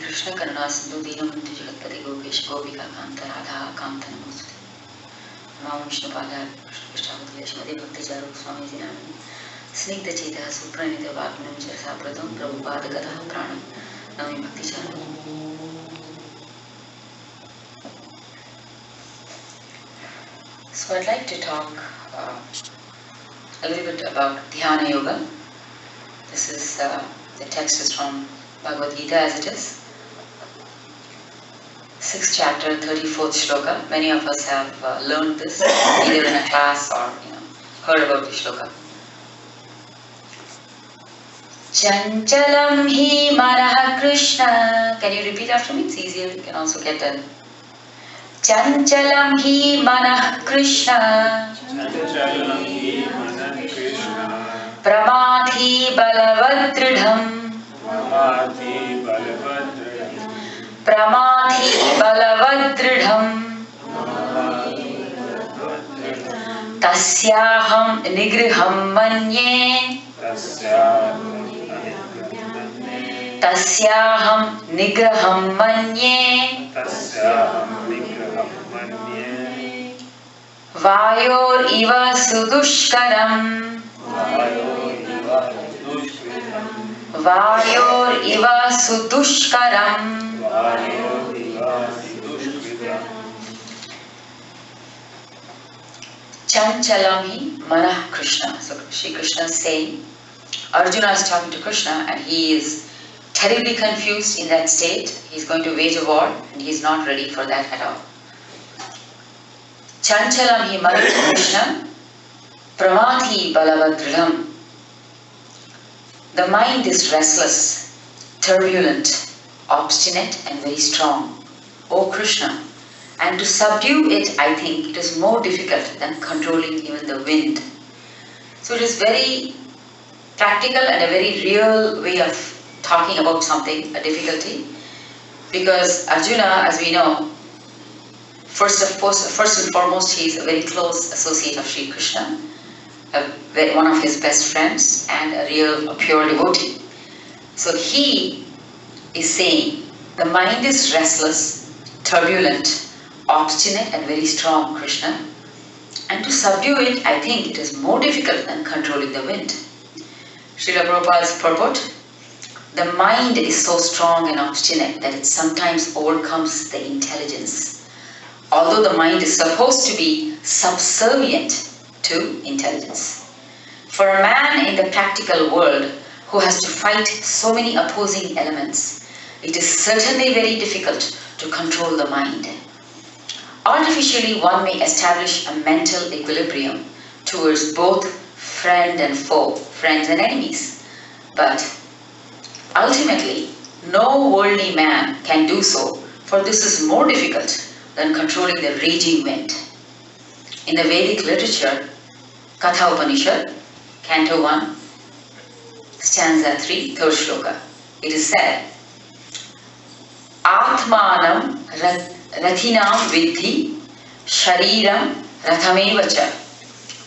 Krishna Karuna Sindhu Deenabandhu Jagatpati Gopesh Gopika Kanta Radha Kanta Namostate. Namo Vishnu Pada Krishna Krishnapria Shrimati Bhakti Charu Swami Jinami Snigdha Cheta Supranita Vagnam Jarsa Pradam Prabhupada Gataha Pranam Nami Bhakti Charu. So I'd like to talk a little bit about Dhyana Yoga. This is the text is from Bhagavad Gita as it is. 6th chapter, 34th shloka. Many of us have learned this either in a class or heard about the shloka. Chanchalam hi manah Krishna. Can you repeat after me? It's easier. You can also get that. Chanchalam hi manah Krishna. Chanchalam hi manah Krishna. Pramadhi balavadridham. Pramadhi balavadridham. Pramadhi balavadridham. Tasyaham nigriham manye. Tasyaham nigraham manye. Vayor iva sudushkaram. Vayor iva sudushkaram. Chanchalami manah Krishna. So Shri Krishna is saying, Arjuna is talking to Krishna and he is terribly confused in that state. He's going to wage a war and he's not ready for that at all. Chanchalam hi manah Krishna. Pramadhi balavadridham. The mind is restless, turbulent, obstinate and very strong. O Krishna, and to subdue it, I think it is more difficult than controlling even the wind. So it is very practical and a very real way of talking about something, a difficulty. Because Arjuna, as we know, first and foremost, he is a very close associate of Sri Krishna, one of his best friends and a pure devotee. So he is saying, the mind is restless, turbulent, obstinate and very strong, Krishna. And to subdue it, I think it is more difficult than controlling the wind. Srila Prabhupada's purport, the mind is so strong and obstinate that it sometimes overcomes the intelligence. Although the mind is supposed to be subservient to intelligence. For a man in the practical world who has to fight so many opposing elements, it is certainly very difficult to control the mind. Artificially, one may establish a mental equilibrium towards both friend and foe, friends and enemies. But ultimately, no worldly man can do so, for this is more difficult than controlling the raging wind. In the Vedic literature, Katha Upanishad, Canto 1, stanza 3, 3rd shloka, it is said, Atmanam rathinam vidhi shariram rathamevacha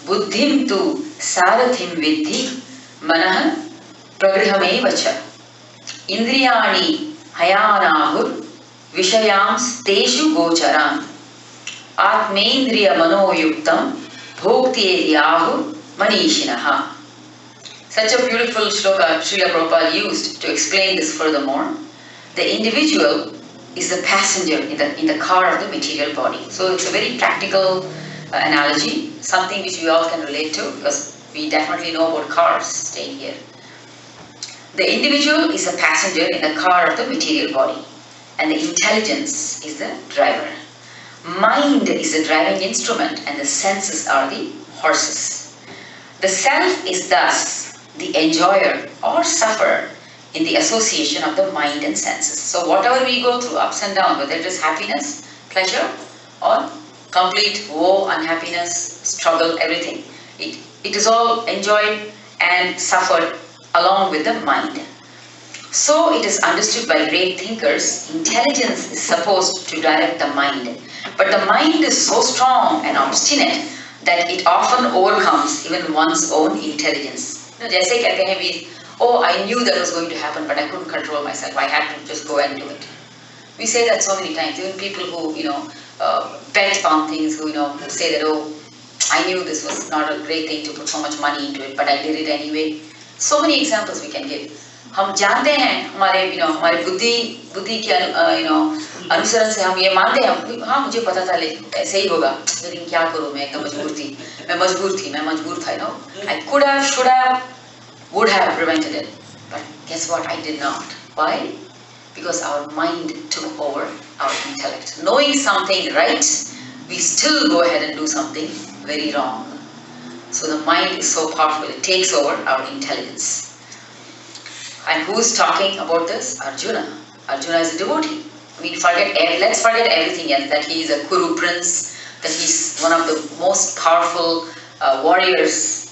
buddhim tu sarathim vidhi manah pragrihamevacha indriyani hayanahur vishayams teshu gocharan atmendriya manoyuktam bhoktyedyahu manishinaha. Such a beautiful shloka Srila Prabhupada used to explain this furthermore. The individual is the passenger in the car of the material body. So it's a very practical analogy, something which we all can relate to because we definitely know about cars staying here. The individual is the passenger in the car of the material body and the intelligence is the driver. Mind is the driving instrument and the senses are the horses. The self is thus the enjoyer or sufferer in the association of the mind and senses. So whatever we go through, ups and downs, whether it is happiness, pleasure, or complete woe, unhappiness, struggle, everything, it is all enjoyed and suffered along with the mind. So it is understood by great thinkers, intelligence is supposed to direct the mind. But the mind is so strong and obstinate that it often overcomes even one's own intelligence. जैसे कहते हैं we Oh, I knew that was going to happen, but I couldn't control myself. I had to just go and do it. We say that so many times. Even people who, bet on things, who, who say that, oh, I knew this was not a great thing to put so much money into it, but I did it anyway. So many examples we can give. हम जानते हैं हमारे बुद्धि के अनुसरण से हम ये मानते हैं, हाँ मुझे पता था ऐसे ही होगा, लेकिन क्या करूँ, मैं एकदम मैं मजबूर था, I could have, should have, would have prevented it, but guess what, I did not. Why? Because our mind took over our intellect. Knowing something right, we still go ahead and do something very wrong. So the mind is so powerful, it takes over our intelligence. And who's talking about this? Arjuna. Arjuna is a devotee. I mean, let's forget everything else, that he is a Kuru prince, that he's one of the most powerful warriors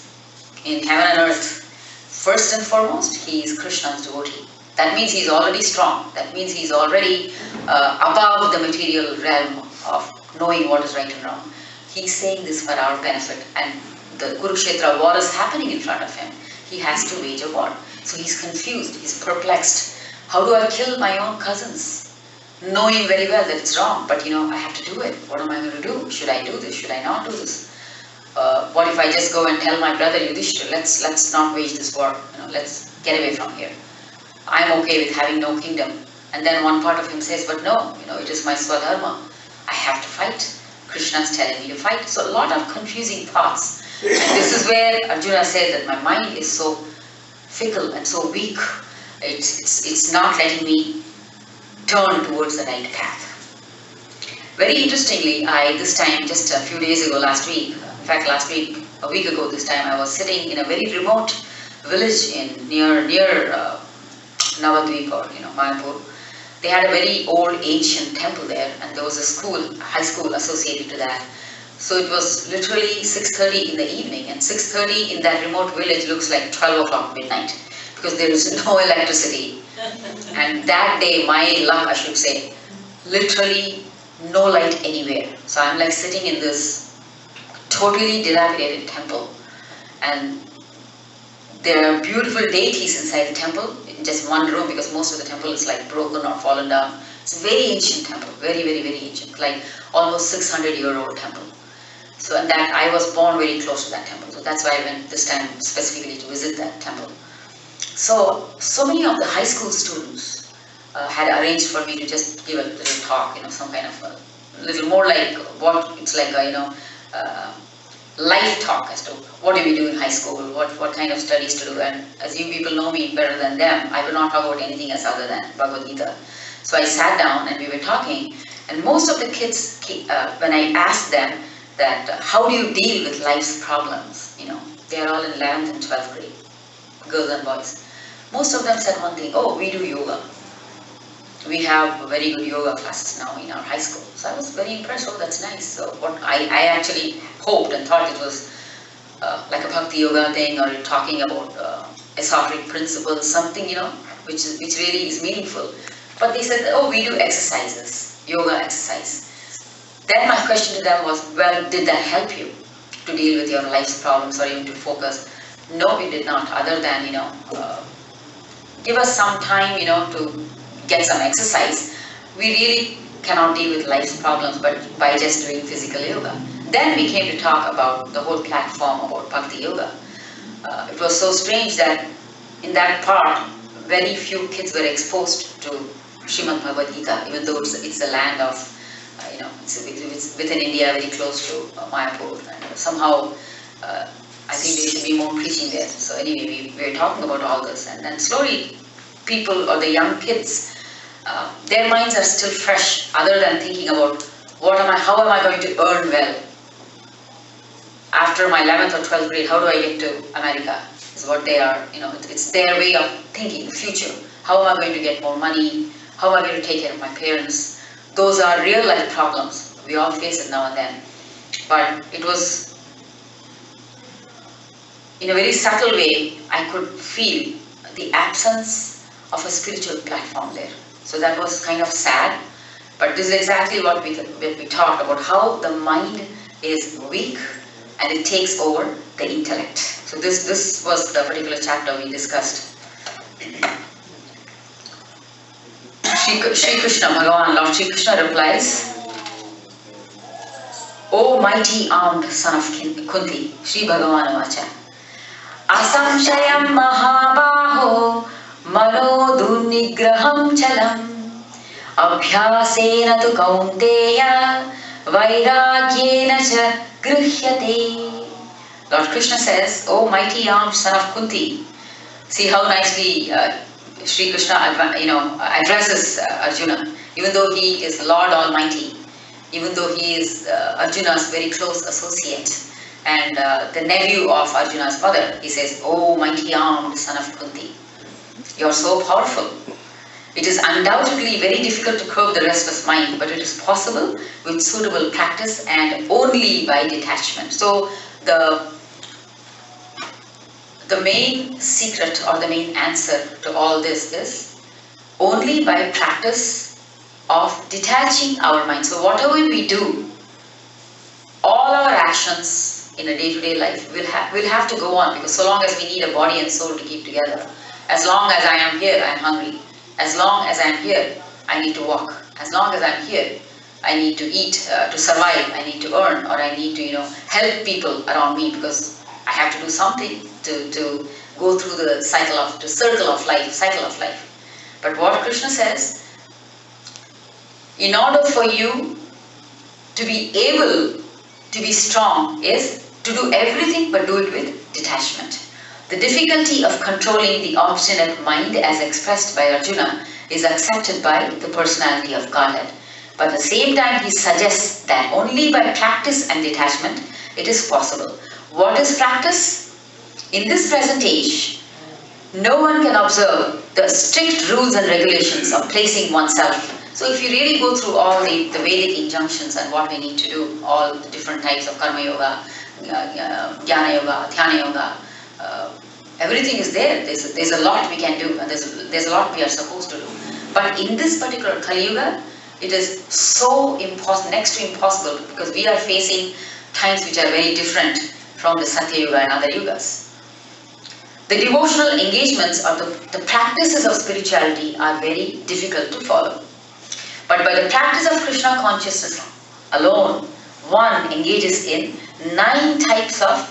in heaven and earth. First and foremost, he is Krishna's devotee. That means he's already strong. That means he's already above the material realm of knowing what is right and wrong. He's saying this for our benefit, and the Kurukshetra war is happening in front of him. He has to wage a war. So he's confused, he's perplexed. How do I kill my own cousins? Knowing very well that it's wrong, but I have to do it. What am I going to do? Should I do this? Should I not do this? What if I just go and tell my brother Yudhishthira, let's not wage this war. Let's get away from here. I'm okay with having no kingdom. And then one part of him says, but no, it is my swadharma. I have to fight. Krishna is telling me to fight. So a lot of confusing thoughts. And this is where Arjuna says that my mind is so fickle and so weak. It's not letting me turn towards the right path. Very interestingly, this time, just a few days ago, a week ago this time, I was sitting in a very remote village near Navadvip or Mayapur. They had a very old ancient temple there, and there was a high school associated to that. So it was literally 6:30 in the evening, and 6:30 in that remote village looks like 12 o'clock midnight, because there is no electricity. And that day, my luck I should say, literally no light anywhere. So I'm like sitting in this totally dilapidated temple, and there are beautiful deities inside the temple, in just one room, because most of the temple is like broken or fallen down. It's a very ancient temple, very, very, very ancient, like almost 600-year-old temple. So, and that I was born very close to that temple. So that's why I went this time specifically to visit that temple. So many of the high school students had arranged for me to just give a little talk, some kind of a little more like what it's like life talk as to what do we do in high school, what kind of studies to do. And as you people know me better than them, I will not talk about anything else other than Bhagavad Gita. So I sat down and we were talking, and most of the kids, when I asked them that how do you deal with life's problems, they are all in 11th and 12th grade, girls and boys. Most of them said one thing, oh, we do yoga. We have very good yoga classes now in our high school. So I was very impressed. Oh, that's nice. So what I actually hoped and thought it was like a bhakti yoga thing, or talking about esoteric principles, something, which really is meaningful. But they said, oh, we do exercises, yoga exercise. Then my question to them was, well, did that help you to deal with your life's problems or even to focus? No, it did not, other than, give us some time, to get some exercise. We really cannot deal with life's problems but by just doing physical yoga. Then we came to talk about the whole platform about Bhakti Yoga. It was so strange that in that part, very few kids were exposed to Srimad Bhagavad Gita, even though it's a land of, it's within India, very close to Mayapur. And somehow, I think there should be more preaching there. So anyway, we were talking about all this, and then slowly people or the young kids, their minds are still fresh, other than thinking about how am I going to earn well? After my 11th or 12th grade, how do I get to America? Is what they are, it's their way of thinking, the future. How am I going to get more money? How am I going to take care of my parents? Those are real life problems. We all face it now and then. But it was, in a very subtle way, I could feel the absence of a spiritual platform there. So that was kind of sad. But this is exactly what we talked about, how the mind is weak and it takes over the intellect. So this was the particular chapter we discussed. Shri Krishna, Bhagavan, Lord Shri Krishna replies, O mighty armed son of Kunti, Shri Bhagavan Vacha, Asamshayam Mahabaho Mano Dunigraham Chalam Abhyasena tu Kaunteya Vairagyena cha Grihyate. Lord Krishna says, O mighty armed son of Kunti. See how nicely Sri Krishna addresses Arjuna, even though he is Lord Almighty, even though he is Arjuna's very close associate and the nephew of Arjuna's mother. He says, O mighty armed son of Kunti, you are so powerful. It is undoubtedly very difficult to curb the restless mind, but it is possible with suitable practice and only by detachment. So the main secret or the main answer to all this is only by practice of detaching our mind. So whatever we do, all our actions in a day-to-day life will have to go on, because so long as we need a body and soul to keep together, as long as I am here, I am hungry. As long as I am here, I need to walk. As long as I am here, I need to eat to survive. I need to earn, or I need to help people around me, because I have to do something to go through the cycle of life. But what Krishna says, in order for you to be able to be strong is to do everything but do it with detachment. The difficulty of controlling the obstinate mind as expressed by Arjuna is accepted by the personality of Godhead. But at the same time he suggests that only by practice and detachment it is possible. What is practice? In this present age, no one can observe the strict rules and regulations of placing oneself. So if you really go through all the Vedic injunctions and what we need to do, all the different types of Karma Yoga, Jnana Yoga, Dhyana Yoga, everything is there. There's a lot we can do, and there's a lot we are supposed to do. But in this particular Kali Yuga, it is so next to impossible, because we are facing times which are very different from the Satya Yuga and other yugas. The devotional engagements or the practices of spirituality are very difficult to follow. But by the practice of Krishna consciousness alone, one engages in 9 types of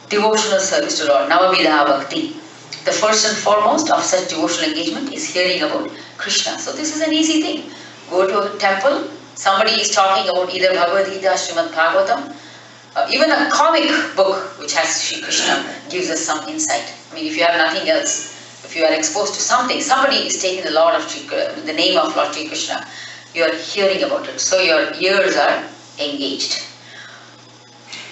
devotional service to Lord, Navavidha Bhakti. The first and foremost of such devotional engagement is hearing about Krishna. So this is an easy thing. Go to a temple, somebody is talking about either Bhagavad Gita, Srimad Bhagavatam, even a comic book which has Shri Krishna gives us some insight. I mean, if you have nothing else, if you are exposed to something, somebody is taking the name of Lord Shri Krishna, you are hearing about it. So your ears are engaged.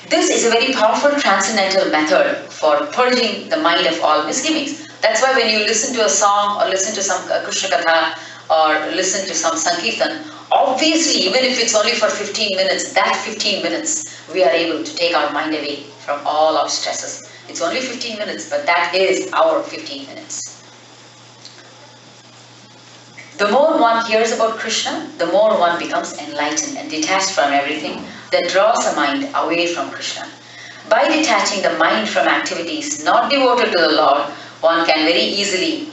This is a very powerful transcendental method for purging the mind of all misgivings. That's why when you listen to a song or listen to some Krishna Katha or listen to some Sankirtan, obviously, even if it's only for 15 minutes, that 15 minutes, we are able to take our mind away from all our stresses. It's only 15 minutes, but that is our 15 minutes. The more one hears about Krishna, the more one becomes enlightened and detached from everything that draws the mind away from Krishna. By detaching the mind from activities not devoted to the Lord, one can very easily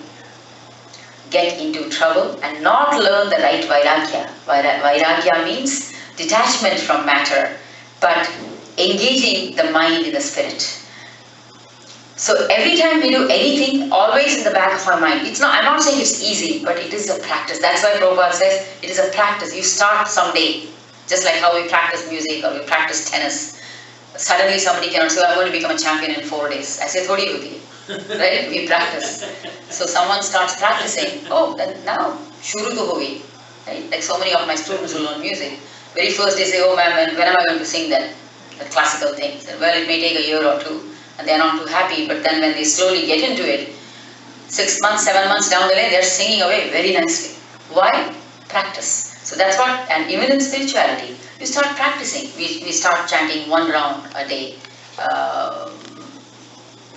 get into trouble and not learn the right Vairagya. Vairagya means detachment from matter, but engaging the mind in the spirit. So every time we do anything, always in the back of our mind, I'm not saying it's easy, but it is a practice. That's why Prabhupada says it is a practice. You start someday, just like how we practice music or we practice tennis. Suddenly somebody cannot say, I'm going to become a champion in 4 days. I say, thodi hoti. Right? We practice. So someone starts practicing, then now, shuru to ho gayi. Right? Like so many of my students who learn music, very first they say, ma'am, when am I going to sing that? The classical thing. Well, it may take a year or 2. And they're not too happy, but then when they slowly get into it, 6 months, 7 months down the line, they're singing away very nicely. Why? Practice. So that's what, and even in spirituality, you start practicing. We start chanting 1 round a day.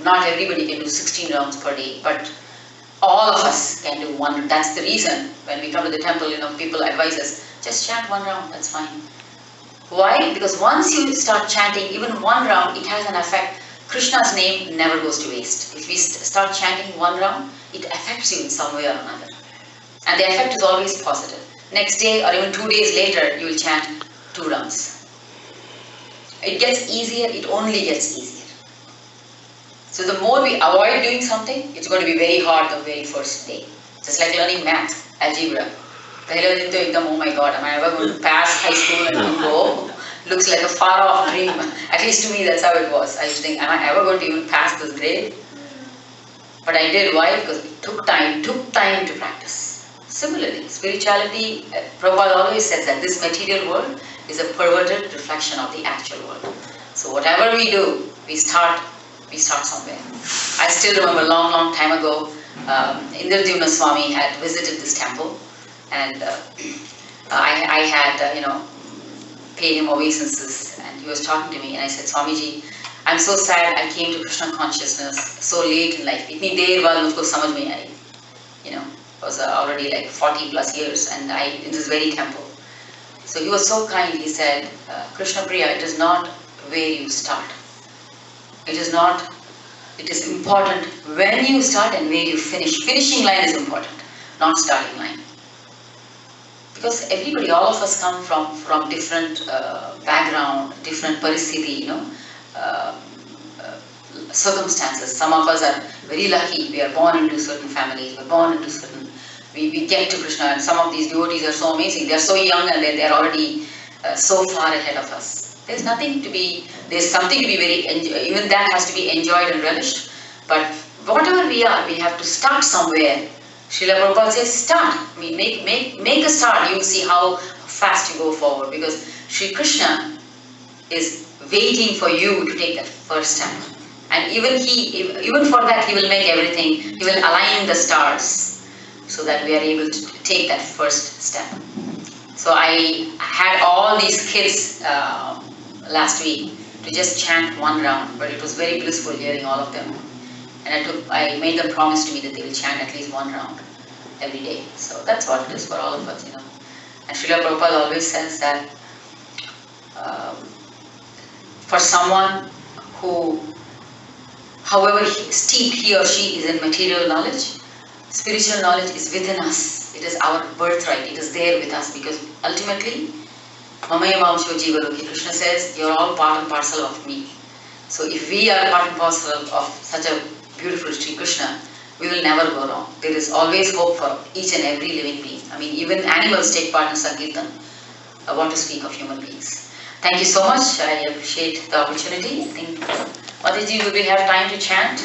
Not everybody can do 16 rounds per day, but all of us can do 1. That's the reason when we come to the temple, people advise us, just chant 1 round, that's fine. Why? Because once you start chanting even 1 round, it has an effect Krishna's name never goes to waste. If we start chanting one round, it affects you in some way or another. And the effect is always positive. Next day or even 2 days later, you will chant 2 rounds. It gets easier, it only gets easier. So the more we avoid doing something, it's going to be very hard the very first day. Just like learning math, algebra. Pehla din to ekdam, oh my god, am I ever going to pass high school and go? Looks like a far off dream. At least to me that's how it was. I used to think, am I ever going to even pass this grade? But I did. Why? Because it took time to practice. Similarly, spirituality, Prabhupada always says that this material world is a perverted reflection of the actual world. So whatever we do, we start somewhere. I still remember long time ago, Indradyumna Swami had visited this temple, and I had, paid him obeisances, and he was talking to me, and I said, Swamiji, I'm so sad I came to Krishna consciousness so late in life. Itni der baad mujhko samajh mein aayi. It was already like 40 plus years, and in this very temple. So he was so kind. He said, Krishnapria, it is not where you start. It is important when you start and where you finish. Finishing line is important, not starting line. Because everybody, all of us come from different background, different paristhiti, circumstances. Some of us are very lucky. We are born into certain families. We are born into certain. We get to Krishna, and some of these devotees are so amazing. They are so young and they are already so far ahead of us. There's something to be very, even that has to be enjoyed and relished. But whatever we are, we have to start somewhere. Srila Prabhupada says, start. Make a start. You'll see how fast you go forward. Because Sri Krishna is waiting for you to take that first step. And even for that, he will make everything. He will align the stars so that we are able to take that first step. So I had all these kids last week to just chant one round, but it was very blissful hearing all of them. And I made them promise to me that they will chant at least one round every day. So that's what it is for all of us, And Srila Prabhupada always says that for someone who, however steep he or she is in material knowledge, spiritual knowledge is within us. It is our birthright. It is there with us because ultimately, Mamaya Mamsho Jiva Loki, Krishna says, you're all part and parcel of me. So if we are part and parcel of such a beautiful Sri Krishna, we will never go wrong. There is always hope for each and every living being. Even animals take part in Sankirtan. I want to speak of human beings. Thank you so much. I appreciate the opportunity. I think, Mataji, will we have time to chant?